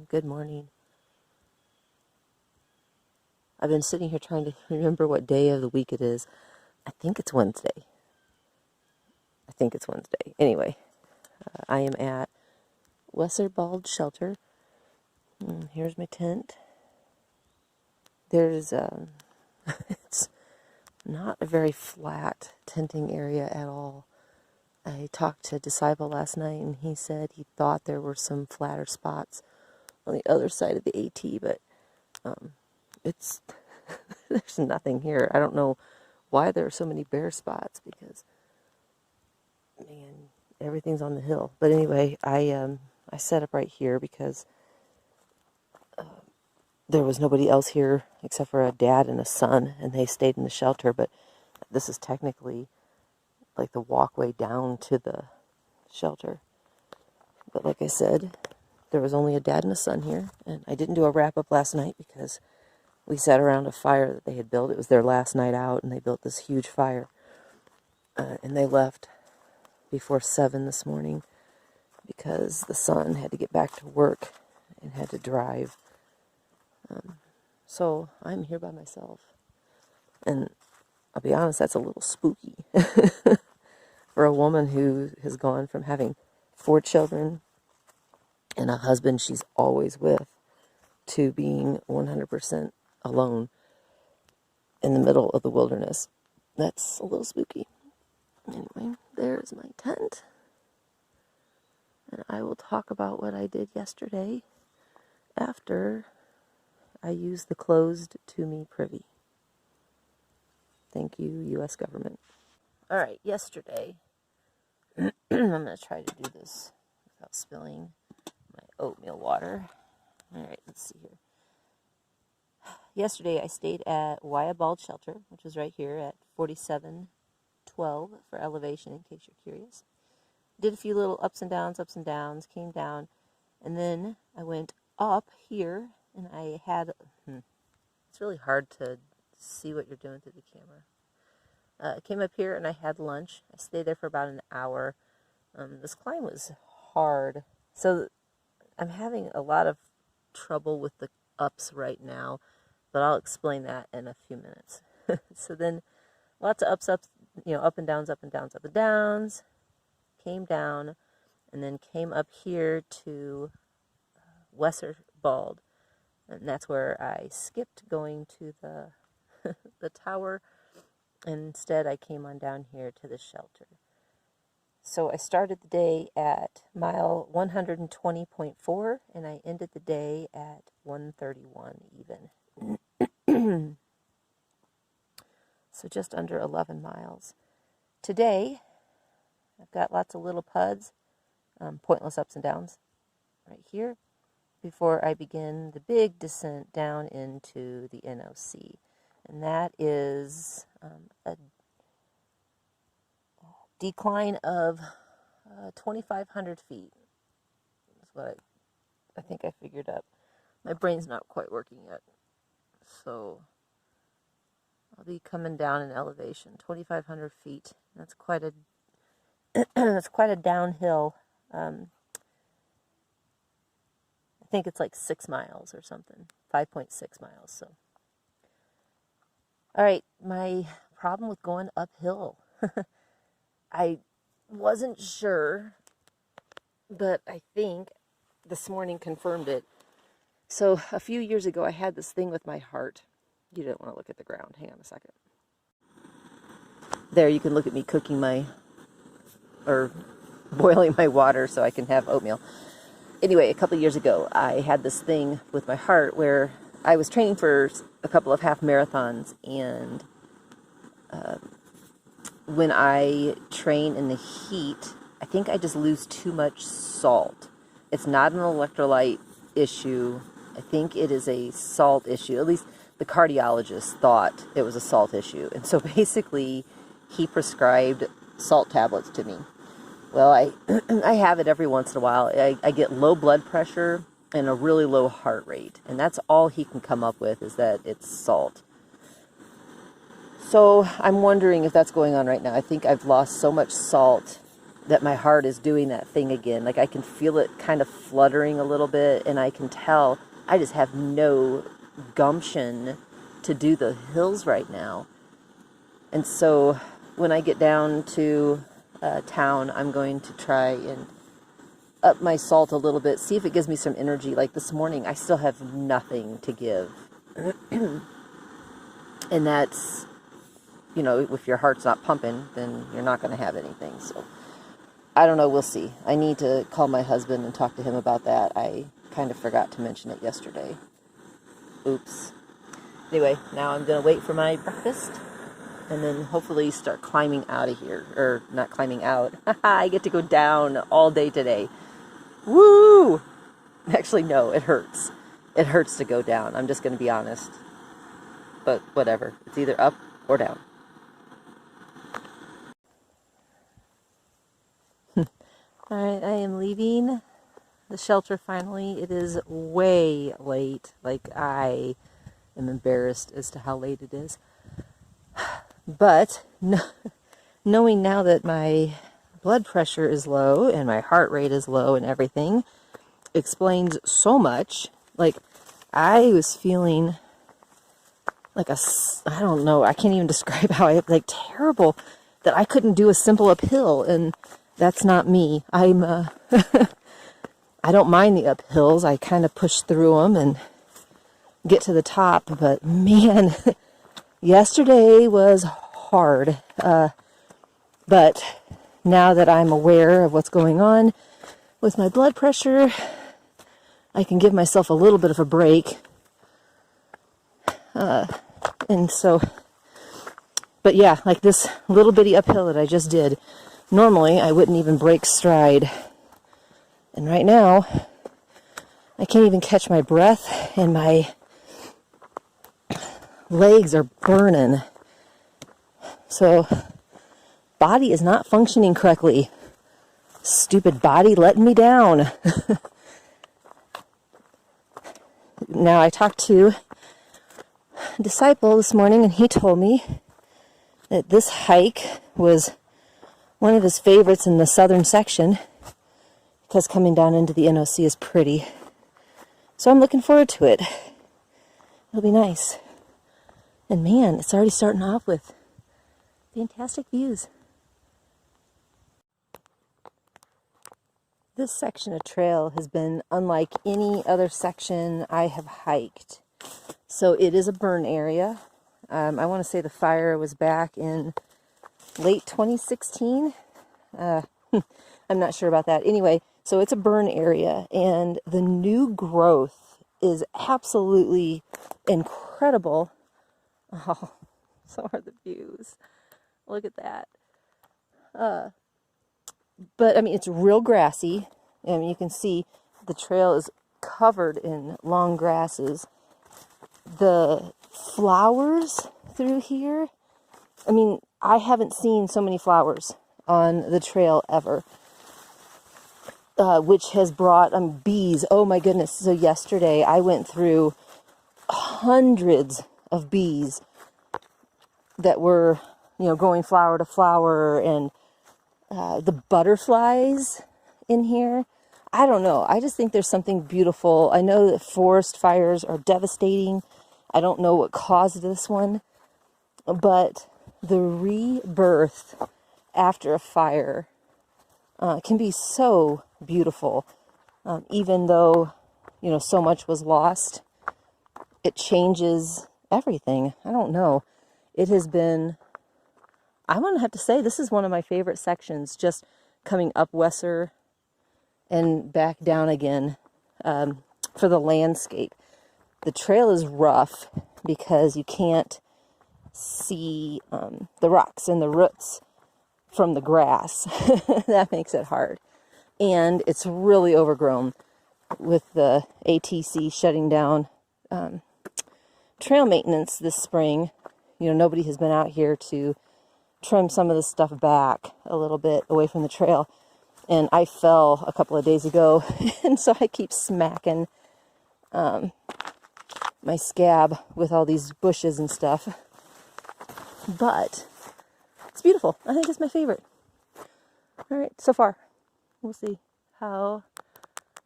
Good morning. I've been sitting here trying to remember what day of the week it is. I think it's Wednesday. Anyway, I am at Wesser Shelter. Here's my tent. There's it's not a very flat tenting area at all. I talked to Disciple last night, and he said he thought there were some flatter spots on the other side of the AT, but it's there's nothing here. I don't know why there are so many bare spots because, man, everything's on the hill. But anyway, I set up right here because there was nobody else here except for a dad and a son, and they stayed in the shelter. But this is technically like the walkway down to the shelter. But like I said, there was only a dad and a son here, and I didn't do a wrap-up last night because we sat around a fire that they had built. It was their last night out, and they built this huge fire. And they left before 7 this morning because the son had to get back to work and had to drive. So I'm here by myself. And I'll be honest, that's a little spooky for a woman who has gone from having 4 children and a husband she's always with to being 100% alone in the middle of the wilderness. That's a little spooky. Anyway, there's my tent. And I will talk about what I did yesterday after I used the closed to me privy. Thank you, U.S. government. All right, yesterday, I'm going to try to do this without spilling my oatmeal water. All right, let's see here. Yesterday, I stayed at Wesser Shelter, which is right here at 4712 for elevation, in case you're curious. Did a few little ups and downs, came down, and then I went up here, and I had, it's really hard to see what you're doing through the camera. I came up here and I had lunch. I stayed there for about an hour. This climb was hard, so I'm having a lot of trouble with the ups right now, but I'll explain that in a few minutes. So then lots of ups, up and downs, came down, and then came up here to Wesser Bald, and that's where I skipped going to the the tower, and instead I came on down here to the shelter. So I started the day at mile 120.4, and I ended the day at 131 even. So just under 11 miles. Today, I've got lots of little puds, pointless ups and downs, right here, before I begin the big descent down into the NOC. And that is a decline of 2,500 feet. That's what I think I figured out. My brain's not quite working yet. So I'll be coming down in elevation, 2,500 feet. That's quite a that's quite a downhill. I think it's like 6 miles or something, 5.6 miles. So, all right, my problem with going uphill. I wasn't sure, but I think this morning confirmed it. So a few years ago, I had this thing with my heart. You don't want to look at the ground. Hang on a second. There, you can look at me cooking boiling my water so I can have oatmeal. Anyway, a couple of years ago, I had this thing with my heart where I was training for a couple of half marathons, and when I train in the heat, I think I just lose too much salt. It's not an electrolyte issue. I think it is a salt issue. At least the cardiologist thought it was a salt issue. And so basically, he prescribed salt tablets to me. Well, I have it every once in a while. I get low blood pressure and a really low heart rate. And that's all he can come up with, is that it's salt. So I'm wondering if that's going on right now. I think I've lost so much salt that my heart is doing that thing again. Like I can feel it kind of fluttering a little bit, and I can tell I just have no gumption to do the hills right now. And so when I get down to town, I'm going to try and up my salt a little bit, see if it gives me some energy. Like this morning, I still have nothing to give. And that's, you know, if your heart's not pumping, then you're not going to have anything. So I don't know, we'll see. I need to call my husband and talk to him about that. I kind of forgot to mention it yesterday. Oops. Anyway, now I'm going to wait for my breakfast and then hopefully start climbing out of here. Or not climbing out. I get to go down all day today. Woo! Actually, no, it hurts. It hurts to go down. I'm just going to be honest. But whatever. It's either up or down. Alright, I am leaving the shelter finally. It is way late. Like, I am embarrassed as to how late it is. But, knowing now that my blood pressure is low and my heart rate is low and everything explains so much. Like, I was feeling like I don't know, I can't even describe how like terrible that I couldn't do a simple uphill, and that's not me. I'm, I don't mind the uphills. I kind of push through them and get to the top, but man, yesterday was hard. But now that I'm aware of what's going on with my blood pressure, I can give myself a little bit of a break. And so, but yeah, like this little bitty uphill that I just did, normally I wouldn't even break stride. And right now, I can't even catch my breath, and my legs are burning. So, body is not functioning correctly. Stupid body letting me down. Now, I talked to a disciple this morning, and he told me that this hike was one of his favorites in the southern section because coming down into the NOC is pretty. So I'm looking forward to it. It'll be nice. And man, it's already starting off with fantastic views. This section of trail has been unlike any other section I have hiked. So it is a burn area. I want to say the fire was back in late 2016. I'm not sure about that. Anyway, so it's a burn area, and the new growth is absolutely incredible. Oh, so are the views. Look at that. But, I mean, it's real grassy. I mean, you can see the trail is covered in long grasses. The flowers through here, I mean, I haven't seen so many flowers on the trail ever. Which has brought bees. Oh my goodness. So yesterday I went through hundreds of bees that were, you know, going flower to flower, and the butterflies in here. I don't know. I just think there's something beautiful. I know that forest fires are devastating. I don't know what caused this one, but the rebirth after a fire can be so beautiful. Even though, you know, so much was lost, it changes everything. I don't know. It has been, I'm going to have to say, this is one of my favorite sections, just coming up Wesser and back down again for the landscape. The trail is rough because you can't see the rocks and the roots from the grass. That makes it hard. And it's really overgrown with the ATC shutting down trail maintenance this spring. You know, nobody has been out here to trim some of this stuff back a little bit away from the trail. And I fell a couple of days ago, and so I keep smacking my scab with all these bushes and stuff. But it's beautiful. I think it's my favorite. All right, so far. We'll see how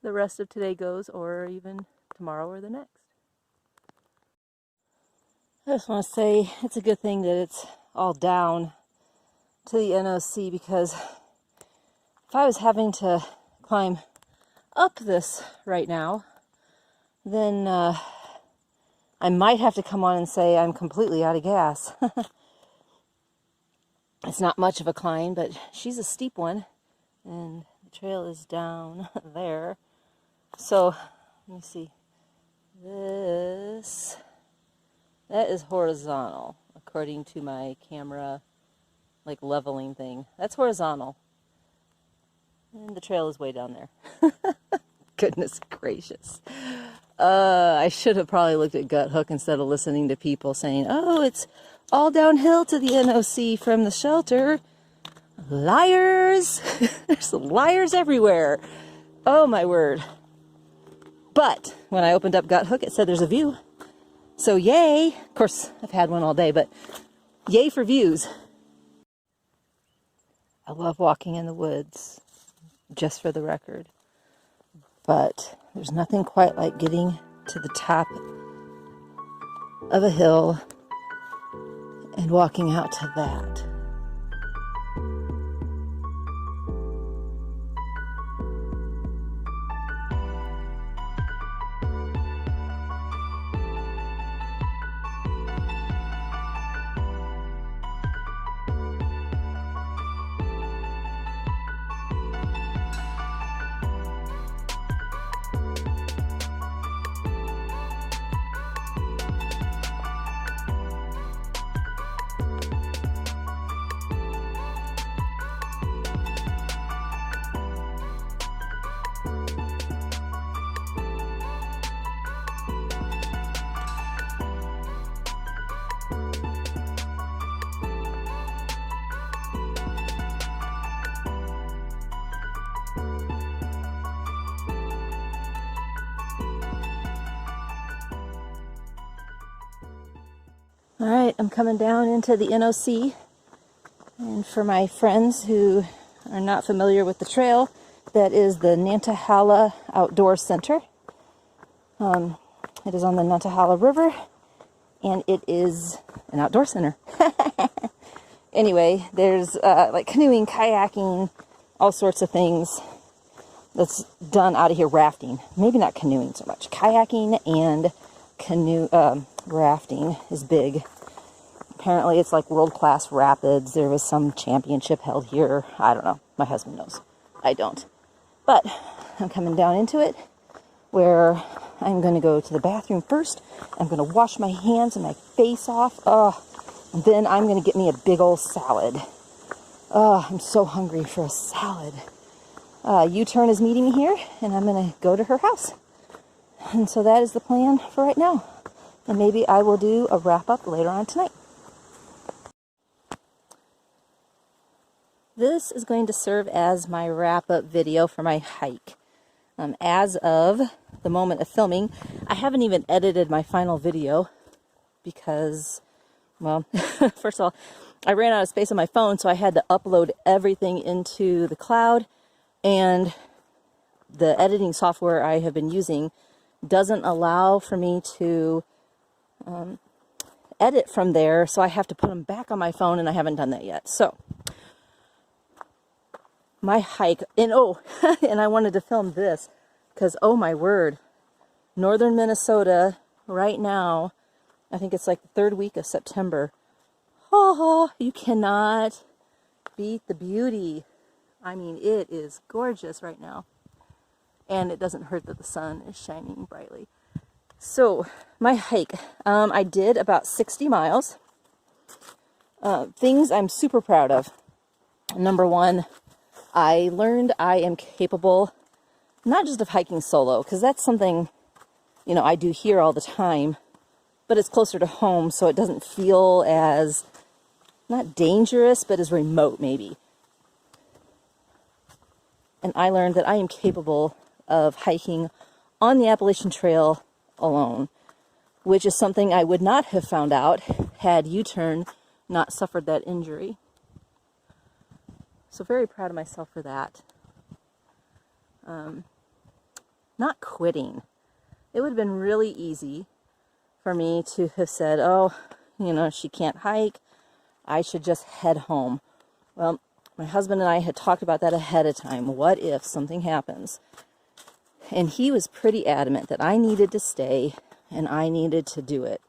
the rest of today goes, or even tomorrow or the next. I just want to say it's a good thing that it's all down to the NOC, because if I was having to climb up this right now, then I might have to come on and say I'm completely out of gas. It's not much of a climb, but she's a steep one, and the trail is down there. So let me see. That is horizontal, according to my camera, like leveling thing. That's horizontal. And the trail is way down there. Goodness gracious. I should have probably looked at Gut Hook instead of listening to people saying, oh, it's all downhill to the NOC from the shelter. Liars! There's liars everywhere. Oh my word. But when I opened up Gut Hook, it said there's a view. So yay! Of course, I've had one all day, but yay for views. I love walking in the woods, just for the record. But there's nothing quite like getting to the top of a hill and walking out to that. All right, I'm coming down into the NOC, and for my friends who are not familiar with the trail, that is the Nantahala Outdoor Center. It is on the Nantahala River, and it is an outdoor center. Anyway, there's like canoeing, kayaking, all sorts of things that's done out of here. Rafting, maybe not canoeing so much. Kayaking and rafting is big. Apparently it's like world-class rapids. There was some championship held here. I don't know. My husband knows. I don't. But I'm coming down into it, where I'm going to go to the bathroom first. I'm going to wash my hands and my face off. And then I'm going to get me a big old salad. I'm so hungry for a salad. U-Turn is meeting me here, and I'm going to go to her house. And so that is the plan for right now. And maybe I will do a wrap-up later on tonight. This is going to serve as my wrap-up video for my hike. As of the moment of filming, I haven't even edited my final video because, well, first of all, I ran out of space on my phone, so I had to upload everything into the cloud, and the editing software I have been using doesn't allow for me to edit from there, so I have to put them back on my phone, and I haven't done that yet. So my hike, and and I wanted to film this because, oh my word, northern Minnesota right now, I think it's like the third week of September. Oh, you cannot beat the beauty. I mean, it is gorgeous right now, and it doesn't hurt that the sun is shining brightly. So my hike, I did about 60 miles. Things I'm super proud of. Number one, I learned I am capable not just of hiking solo, because that's something, you know, I do here all the time, but it's closer to home, so it doesn't feel as, not dangerous, but as remote maybe. And I learned that I am capable of hiking on the Appalachian Trail alone, which is something I would not have found out had U-Turn not suffered that injury. So very proud of myself for that. Not quitting. It would have been really easy for me to have said, oh, you know, she can't hike, I should just head home. Well, my husband and I had talked about that ahead of time. What if something happens? And he was pretty adamant that I needed to stay and I needed to do it.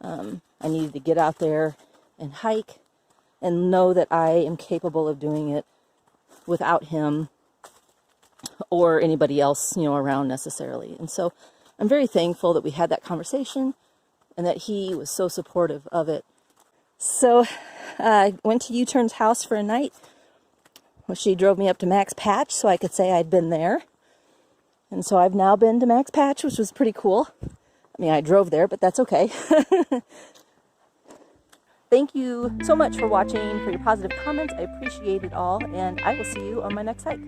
I needed to get out there and hike and know that I am capable of doing it without him or anybody else, you know, around necessarily. And so I'm very thankful that we had that conversation and that he was so supportive of it. So I went to U-Turn's house for a night. Well, she drove me up to Max Patch so I could say I'd been there. And so I've now been to Max Patch, which was pretty cool. I mean, I drove there, but that's okay. Thank you so much for watching, for your positive comments. I appreciate it all, and I will see you on my next hike.